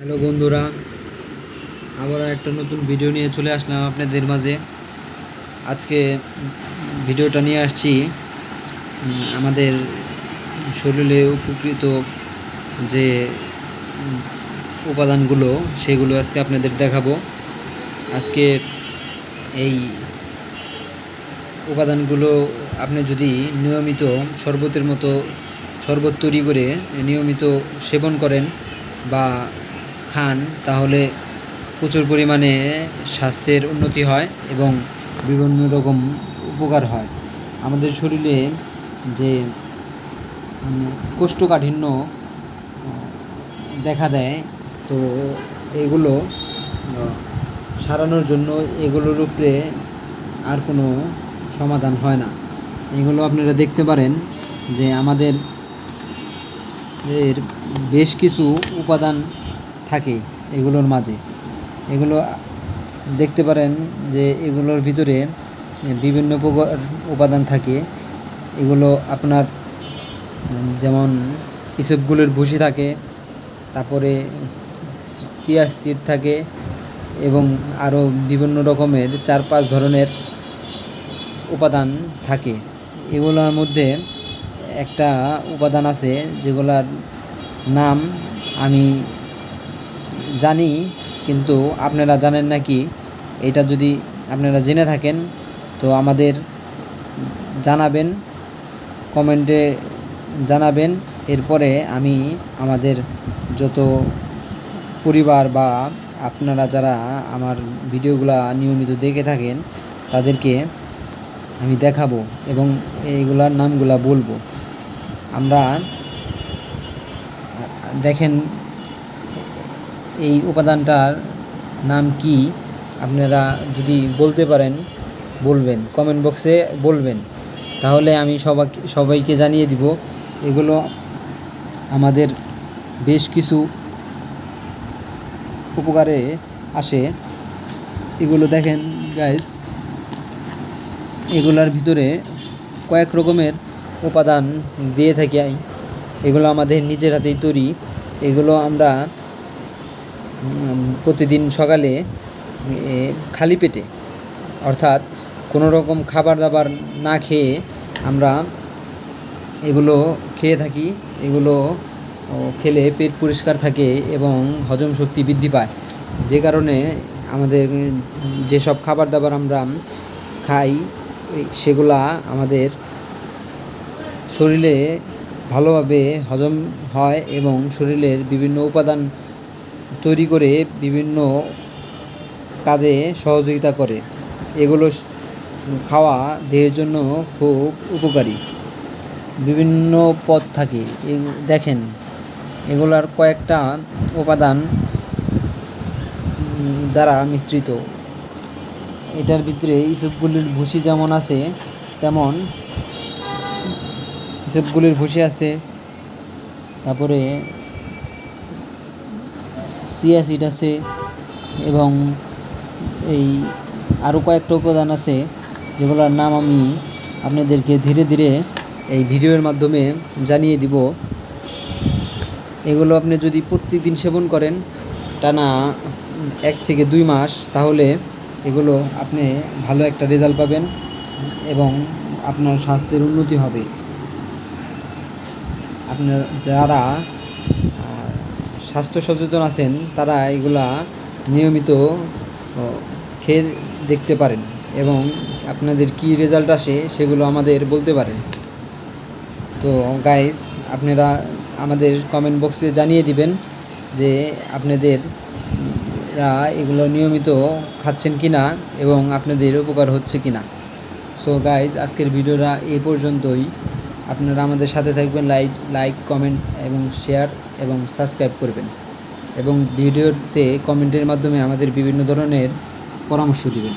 Hello বন্ধুরা, আবার একটা নতুন ভিডিও নিয়ে চলে আসলাম আপনাদের মাঝে। আজকে ভিডিওটা নিয়ে আসছি আমাদের শরীরে উপকৃত যে উপাদানগুলো সেগুলো আজকে আপনাদের দেখাবো। আজকে এই উপাদানগুলো আপনি যদি নিয়মিত শরবতের মতো শরবত তৈরি করে নিয়মিত সেবন করেন বা খান, তাহলে প্রচুর পরিমাণে স্বাস্থ্যের উন্নতি হয় এবং বিভিন্ন রকম উপকার হয়। আমাদের শরীরে যে কোষ্ঠকাঠিন্য দেখা দেয়, তো এগুলো সারানোর জন্য এগুলোর উপরে আর কোনো সমাধান হয় না। এগুলো আপনারা দেখতে পারেন যে আমাদের এর বেশ কিছু উপাদান থাকে এগুলোর মাঝে। এগুলো দেখতে পারেন যে এগুলোর ভিতরে বিভিন্ন প্রকার উপাদান থাকে। এগুলো আপনার যেমন ইসবগুলের ভুসি থাকে, তারপরে চিয়া সিড থাকে এবং আরও বিভিন্ন রকমের 4-5 ধরনের উপাদান থাকে। এগুলোর মধ্যে একটা উপাদান আছে যেগুলার নাম আমি জানি, কিন্তু আপনারা জানেন নাকি এটা যদি আপনারা জেনে থাকেন তো আমাদের জানাবেন, কমেন্টে জানাবেন। এরপরে আমি আমাদের যত পরিবার বা আপনারা যারা আমার ভিডিওগুলা নিয়মিত দেখে থাকেন তাদেরকে আমি দেখাবো এবং এইগুলার নামগুলা বলবো। আমরা দেখেন এই উপাদানটার নাম কি, আপনারা যদি বলতে পারেন বলবেন, কমেন্ট বক্সে বলবেন, তাহলে আমি সবাইকে জানিয়ে দিব। এগুলো আমাদের বেশ কিছু উপকারে আসে। এগুলো দেখেন গাইস, এগুলার ভিতরে কয়েক রকমের উপাদান দিয়ে থাকি। এগুলো আমাদের নিজের হাতেই তৈরি। এগুলো আমরা প্রতিদিন সকালে খালি পেটে, অর্থাৎ কোনো রকম খাবার দাবার না খেয়ে আমরা এগুলো খেয়ে থাকি। এগুলো খেলে পেট পরিষ্কার থাকে এবং হজম শক্তি বৃদ্ধি পায়, যে কারণে আমাদের যেসব খাবার দাবার আমরা খাই সেগুলা আমাদের শরীরে ভালোভাবে হজম হয় এবং শরীরের বিভিন্ন উপাদান তৈরি করে বিভিন্ন কাজে সহযোগিতা করে। এগুলো খাওয়া দেহের জন্য খুব উপকারী। বিভিন্ন পদ থাকে, দেখেন এগুলার কয়েকটা উপাদান দ্বারা মিশ্রিত। এটার ভিতরে ইসবগুলির ভুসি যেমন আছে, তেমন ইসবগুলির ভুসি আছে, তারপরে চিয়া সিড আছে এবং এই আরও কয়েকটা উপাদান আছে যেগুলোর নাম আমি আপনাদেরকে ধীরে ধীরে এই ভিডিওর মাধ্যমে জানিয়ে দিব। এগুলো আপনি যদি প্রত্যেক দিন সেবন করেন টানা 1 থেকে 2 মাস, তাহলে এগুলো আপনি ভালো একটা রেজাল্ট পাবেন এবং আপনার স্বাস্থ্যের উন্নতি হবে। আপনার যারা স্বাস্থ্য সচেতন আছেন তারা এগুলা নিয়মিত খেয়ে দেখতে পারেন এবং আপনাদের কি রেজাল্ট আসে সেগুলো আমাদের বলতে পারেন। তো গাইস, আপনারা আমাদের কমেন্ট বক্সে জানিয়ে দিবেন যে আপনাদেররা এগুলো নিয়মিত খাচ্ছেন কি না এবং আপনাদের উপকার হচ্ছে কি না। সো গাইস, আজকের ভিডিওটা এই পর্যন্তই। আপনারা আমাদের সাথে থাকবেন, লাইক কমেন্ট এবং শেয়ার এবং সাবস্ক্রাইব করবেন এবং ভিডিওতে কমেন্টের মাধ্যমে আমাদের বিভিন্ন ধরনের পরামর্শ দিবেন।